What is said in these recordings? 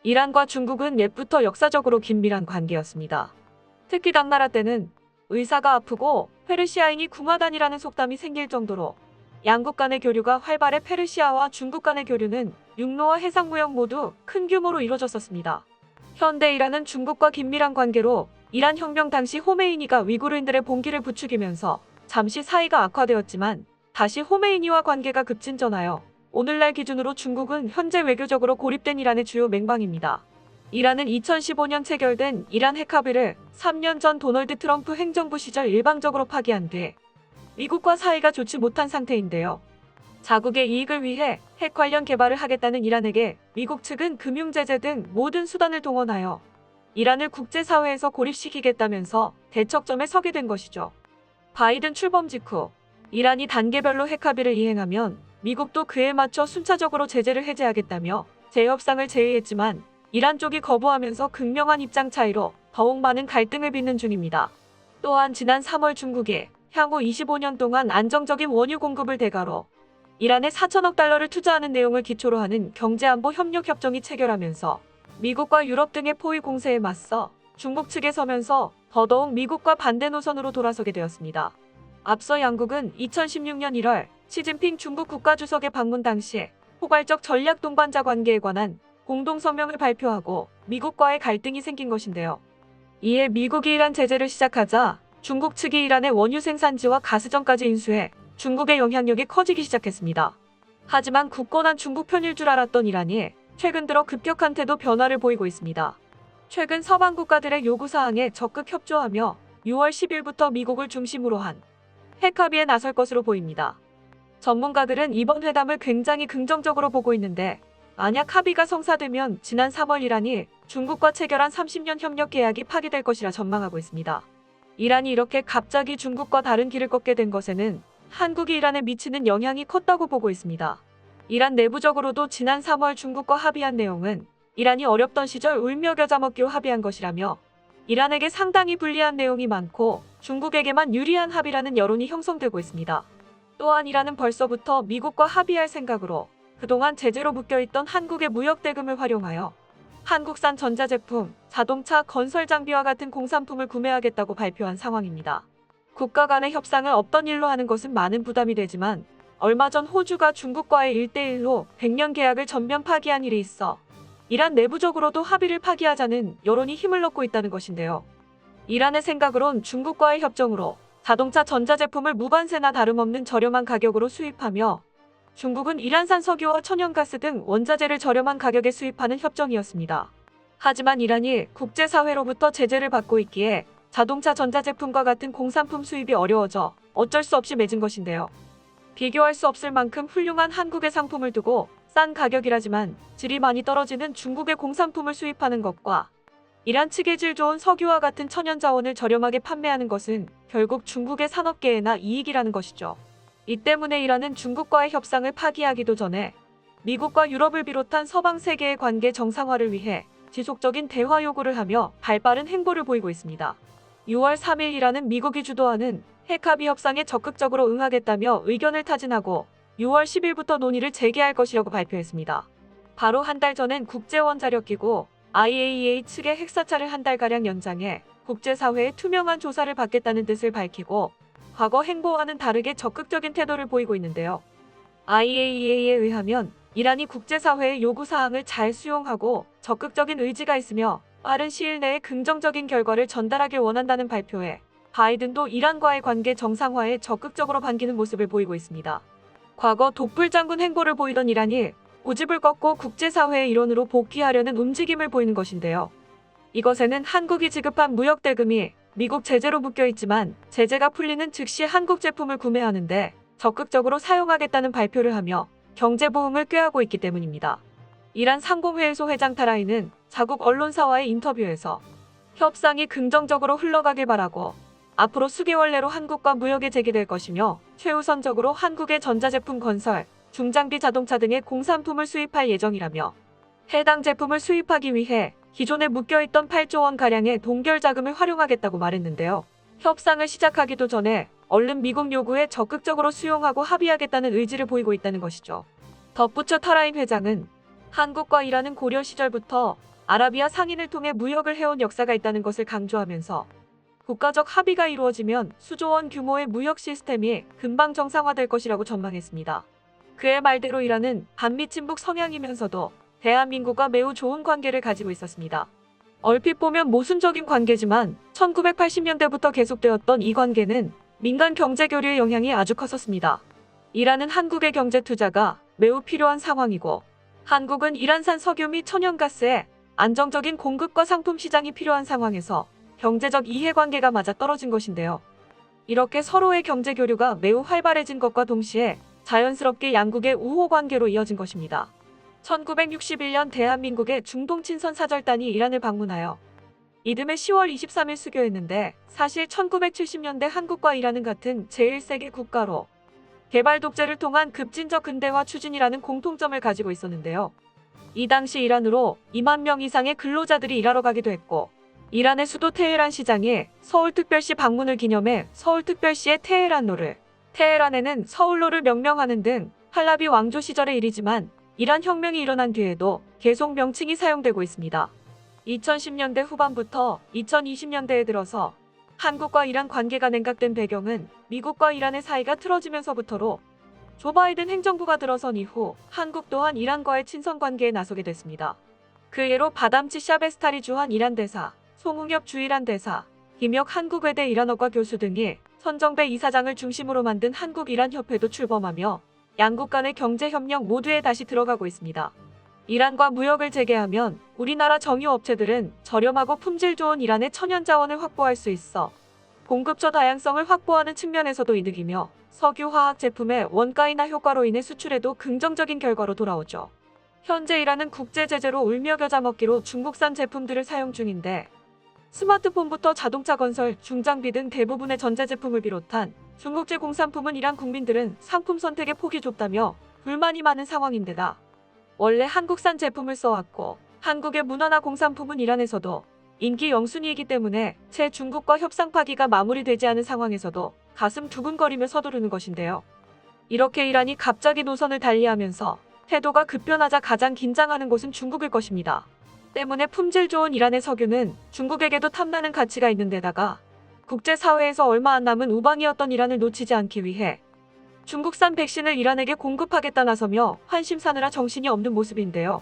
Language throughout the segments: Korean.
이란과 중국은 옛부터 역사적으로 긴밀한 관계였습니다. 특히 당나라 때는 의사가 아프고 페르시아인이 궁하다니라는 속담이 생길 정도로 양국 간의 교류가 활발해 페르시아와 중국 간의 교류는 육로와 해상 무역 모두 큰 규모로 이루어졌었습니다. 현대 이란은 중국과 긴밀한 관계로 이란 혁명 당시 호메이니가 위구르인들의 봉기를 부추기면서 잠시 사이가 악화되었지만 다시 호메이니와 관계가 급진전하여 오늘날 기준으로 중국은 현재 외교적으로 고립된 이란의 주요 맹방입니다. 이란은 2015년 체결된 이란 핵 합의를 3년 전 도널드 트럼프 행정부 시절 일방적으로 파기한 뒤 미국과 사이가 좋지 못한 상태인데요. 자국의 이익을 위해 핵 관련 개발을 하겠다는 이란에게 미국 측은 금융제재 등 모든 수단을 동원하여 이란을 국제사회에서 고립시키겠다면서 대척점에 서게 된 것이죠. 바이든 출범 직후 이란이 단계별로 핵 합의를 이행하면 미국도 그에 맞춰 순차적으로 제재를 해제하겠다며 재협상을 제의했지만 이란 쪽이 거부하면서 극명한 입장 차이로 더욱 많은 갈등을 빚는 중입니다. 또한 지난 3월 중국이 향후 25년 동안 안정적인 원유 공급을 대가로 이란에 4천억 달러를 투자하는 내용을 기초로 하는 경제안보 협력 협정이 체결하면서 미국과 유럽 등의 포위 공세에 맞서 중국 측에 서면서 더더욱 미국과 반대 노선으로 돌아서게 되었습니다. 앞서 양국은 2016년 1월 시진핑 중국 국가주석의 방문 당시 포괄적 전략 동반자 관계에 관한 공동성명을 발표하고 미국과의 갈등이 생긴 것인데요. 이에 미국이 이란 제재를 시작하자 중국 측이 이란의 원유 생산지와 가스전까지 인수해 중국의 영향력이 커지기 시작했습니다. 하지만 굳건한 중국 편일 줄 알았던 이란이 최근 들어 급격한 태도 변화를 보이고 있습니다. 최근 서방 국가들의 요구사항에 적극 협조하며 6월 10일부터 미국을 중심으로 한 핵 합의에 나설 것으로 보입니다. 전문가들은 이번 회담을 굉장히 긍정적으로 보고 있는데 만약 합의가 성사되면 지난 3월 이란이 중국과 체결한 30년 협력 계약이 파기될 것이라 전망하고 있습니다. 이란이 이렇게 갑자기 중국과 다른 길을 걷게 된 것에는 한국이 이란에 미치는 영향이 컸다고 보고 있습니다. 이란 내부적으로도 지난 3월 중국과 합의한 내용은 이란이 어렵던 시절 울며 겨자 먹기로 합의한 것이라며 이란에게 상당히 불리한 내용이 많고 중국에게만 유리한 합의라는 여론이 형성되고 있습니다. 또한 이란은 벌써부터 미국과 합의할 생각으로 그동안 제재로 묶여있던 한국의 무역 대금을 활용하여 한국산 전자제품, 자동차, 건설 장비와 같은 공산품을 구매하겠다고 발표한 상황입니다. 국가 간의 협상을 없던 일로 하는 것은 많은 부담이 되지만 얼마 전 호주가 중국과의 1대1로 100년 계약을 전면 파기한 일이 있어 이란 내부적으로도 합의를 파기하자는 여론이 힘을 얻고 있다는 것인데요. 이란의 생각으론 중국과의 협정으로 자동차 전자제품을 무관세나 다름없는 저렴한 가격으로 수입하며 중국은 이란산 석유와 천연가스 등 원자재를 저렴한 가격에 수입하는 협정이었습니다. 하지만 이란이 국제사회로부터 제재를 받고 있기에 자동차 전자제품과 같은 공산품 수입이 어려워져 어쩔 수 없이 맺은 것인데요. 비교할 수 없을 만큼 훌륭한 한국의 상품을 두고 싼 가격이라지만 질이 많이 떨어지는 중국의 공산품을 수입하는 것과 이란 측의 질 좋은 석유와 같은 천연자원을 저렴하게 판매하는 것은 결국 중국의 산업계에나 이익이라는 것이죠. 이 때문에 이란은 중국과의 협상을 파기하기도 전에 미국과 유럽을 비롯한 서방 세계의 관계 정상화를 위해 지속적인 대화 요구를 하며 발빠른 행보를 보이고 있습니다. 6월 3일 이란은 미국이 주도하는 핵합의 협상에 적극적으로 응하겠다며 의견을 타진하고 6월 10일부터 논의를 재개할 것이라고 발표했습니다. 바로 한 달 전엔 국제원자력기구 IAEA 측의 핵사찰을 한 달가량 연장해 국제사회의 투명한 조사를 받겠다는 뜻을 밝히고 과거 행보와는 다르게 적극적인 태도를 보이고 있는데요. IAEA에 의하면 이란이 국제사회의 요구사항을 잘 수용하고 적극적인 의지가 있으며 빠른 시일 내에 긍정적인 결과를 전달하길 원한다는 발표에 바이든도 이란과의 관계 정상화에 적극적으로 반기는 모습을 보이고 있습니다. 과거 독불장군 행보를 보이던 이란이 고집을 꺾고 국제사회의 일원으로 복귀하려는 움직임을 보이는 것인데요. 이것에는 한국이 지급한 무역 대금이 미국 제재로 묶여있지만 제재가 풀리는 즉시 한국 제품을 구매하는데 적극적으로 사용하겠다는 발표를 하며 경제 부흥을 꾀하고 있기 때문입니다. 이란 상공회의소 회장 타라이는 자국 언론사와의 인터뷰에서 협상이 긍정적으로 흘러가길 바라고 앞으로 수개월 내로 한국과 무역에 재개될 것이며 최우선적으로 한국의 전자제품 건설, 중장비 자동차 등의 공산품을 수입할 예정이라며 해당 제품을 수입하기 위해 기존에 묶여있던 8조 원가량의 동결 자금을 활용하겠다고 말했는데요. 협상을 시작하기도 전에 얼른 미국 요구에 적극적으로 수용하고 합의하겠다는 의지를 보이고 있다는 것이죠. 덧붙여 타라인 회장은 한국과 이란은 고려 시절부터 아라비아 상인을 통해 무역을 해온 역사가 있다는 것을 강조하면서 국가적 합의가 이루어지면 수조 원 규모의 무역 시스템이 금방 정상화될 것이라고 전망했습니다. 그의 말대로 이란은 반미 친북 성향이면서도 대한민국과 매우 좋은 관계를 가지고 있었습니다. 얼핏 보면 모순적인 관계지만 1980년대부터 계속되었던 이 관계는 민간 경제 교류의 영향이 아주 컸었습니다. 이란은 한국의 경제 투자가 매우 필요한 상황이고 한국은 이란산 석유 및 천연가스의 안정적인 공급과 상품 시장이 필요한 상황에서 경제적 이해관계가 맞아떨어진 것인데요. 이렇게 서로의 경제 교류가 매우 활발해진 것과 동시에 자연스럽게 양국의 우호 관계로 이어진 것입니다. 1961년 대한민국의 중동 친선 사절단이 이란을 방문하여 이듬해 10월 23일 수교했는데 사실 1970년대 한국과 이란은 같은 제1세계 국가로 개발 독재를 통한 급진적 근대화 추진이라는 공통점을 가지고 있었는데요. 이 당시 이란으로 2만 명 이상의 근로자들이 일하러 가기도 했고 이란의 수도 테헤란 시장에 서울특별시 방문을 기념해 서울특별시의 테헤란로를 테헤란에는 서울로를 명명하는 등 팔라비 왕조 시절의 일이지만 이란 혁명이 일어난 뒤에도 계속 명칭이 사용되고 있습니다. 2010년대 후반부터 2020년대에 들어서 한국과 이란 관계가 냉각된 배경은 미국과 이란의 사이가 틀어지면서부터로 조 바이든 행정부가 들어선 이후 한국 또한 이란과의 친선 관계에 나서게 됐습니다. 그 예로 바담치 샤베스타리 주한 이란 대사, 송웅엽 주이란 대사, 김혁 한국외대 이란어과 교수 등이 선정배 이사장을 중심으로 만든 한국-이란-협회도 출범하며 양국 간의 경제협력 모두에 다시 들어가고 있습니다. 이란과 무역을 재개하면 우리나라 정유 업체들은 저렴하고 품질 좋은 이란의 천연자원을 확보할 수 있어 공급처 다양성을 확보하는 측면에서도 이득이며 석유 화학 제품의 원가 인하 효과로 인해 수출에도 긍정적인 결과로 돌아오죠. 현재 이란은 국제 제재로 울며 겨자 먹기로 중국산 제품들을 사용 중인데 스마트폰부터 자동차 건설, 중장비 등 대부분의 전자제품을 비롯한 중국제 공산품은 이란 국민들은 상품 선택의 폭이 좁다며 불만이 많은 상황인데다 원래 한국산 제품을 써왔고 한국의 문화나 공산품은 이란에서도 인기 영순위이기 때문에 채 중국과 협상 파기가 마무리되지 않은 상황에서도 가슴 두근거리며 서두르는 것인데요. 이렇게 이란이 갑자기 노선을 달리하면서 태도가 급변하자 가장 긴장하는 곳은 중국일 것입니다. 때문에 품질 좋은 이란의 석유는 중국에게도 탐나는 가치가 있는 데다가 국제사회에서 얼마 안 남은 우방이었던 이란을 놓치지 않기 위해 중국산 백신을 이란에게 공급하겠다 나서며 환심 사느라 정신이 없는 모습인데요.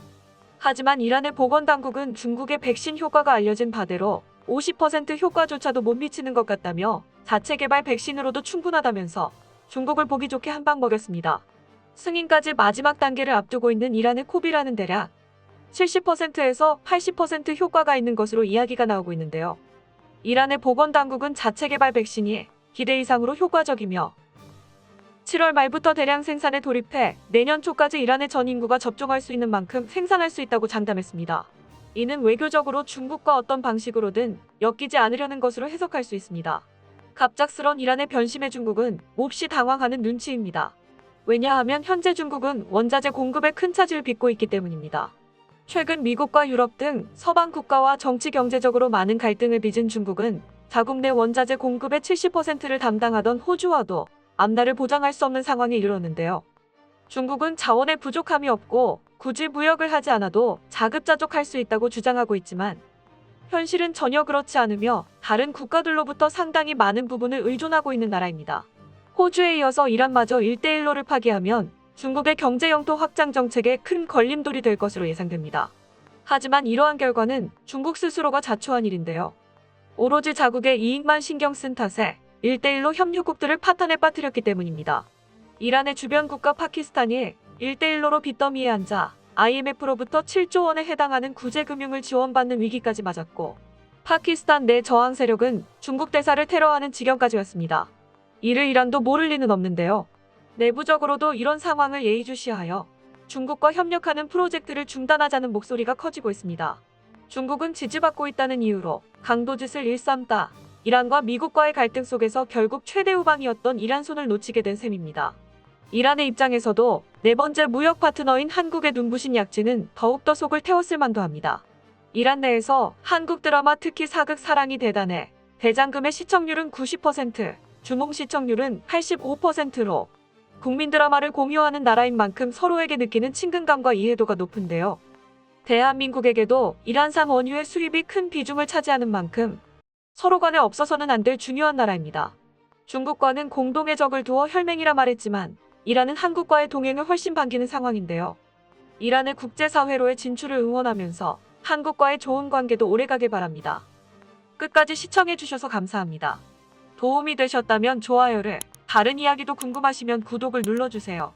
하지만 이란의 보건당국은 중국의 백신 효과가 알려진 바대로 50% 효과조차도 못 미치는 것 같다며 자체 개발 백신으로도 충분하다면서 중국을 보기 좋게 한 방 먹였습니다. 승인까지 마지막 단계를 앞두고 있는 이란의 코비라는 대략 70%에서 80% 효과가 있는 것으로 이야기가 나오고 있는데요. 이란의 보건당국은 자체 개발 백신이 기대 이상으로 효과적이며 7월 말부터 대량 생산에 돌입해 내년 초까지 이란의 전 인구가 접종할 수 있는 만큼 생산할 수 있다고 장담했습니다. 이는 외교적으로 중국과 어떤 방식으로든 엮이지 않으려는 것으로 해석할 수 있습니다. 갑작스런 이란의 변심에 중국은 몹시 당황하는 눈치입니다. 왜냐하면 현재 중국은 원자재 공급에 큰 차질을 빚고 있기 때문입니다. 최근 미국과 유럽 등 서방 국가와 정치 경제적으로 많은 갈등을 빚은 중국은 자국 내 원자재 공급의 70%를 담당하던 호주와도 앞날을 보장할 수 없는 상황에 이르렀는데요. 중국은 자원의 부족함이 없고 굳이 무역을 하지 않아도 자급자족할 수 있다고 주장하고 있지만 현실은 전혀 그렇지 않으며 다른 국가들로부터 상당히 많은 부분을 의존하고 있는 나라입니다. 호주에 이어서 이란마저 1대1로를 파기하면 중국의 경제 영토 확장 정책에 큰 걸림돌이 될 것으로 예상됩니다. 하지만 이러한 결과는 중국 스스로가 자초한 일인데요. 오로지 자국의 이익만 신경 쓴 탓에 1대1로 협력국들을 파탄에 빠뜨렸기 때문입니다. 이란의 주변 국가 파키스탄이 1대1로로 빚더미에 앉아 IMF로부터 7조 원에 해당하는 구제금융을 지원받는 위기까지 맞았고 파키스탄 내 저항 세력은 중국 대사를 테러하는 지경까지 왔습니다. 이를 이란도 모를 리는 없는데요. 내부적으로도 이런 상황을 예의주시하여 중국과 협력하는 프로젝트를 중단하자는 목소리가 커지고 있습니다. 중국은 지지받고 있다는 이유로 강도짓을 일삼다 이란과 미국과의 갈등 속에서 결국 최대 우방이었던 이란 손을 놓치게 된 셈입니다. 이란의 입장에서도 네 번째 무역 파트너인 한국의 눈부신 약진은 더욱더 속을 태웠을 만도 합니다. 이란 내에서 한국 드라마 특히 사극 사랑이 대단해 대장금의 시청률은 90%, 주몽 시청률은 85%로 국민 드라마를 공유하는 나라인 만큼 서로에게 느끼는 친근감과 이해도가 높은데요. 대한민국에게도 이란산 원유의 수입이 큰 비중을 차지하는 만큼 서로 간에 없어서는 안 될 중요한 나라입니다. 중국과는 공동의 적을 두어 혈맹이라 말했지만 이란은 한국과의 동행을 훨씬 반기는 상황인데요. 이란의 국제사회로의 진출을 응원하면서 한국과의 좋은 관계도 오래가길 바랍니다. 끝까지 시청해주셔서 감사합니다. 도움이 되셨다면 좋아요를, 다른 이야기도 궁금하시면 구독을 눌러주세요.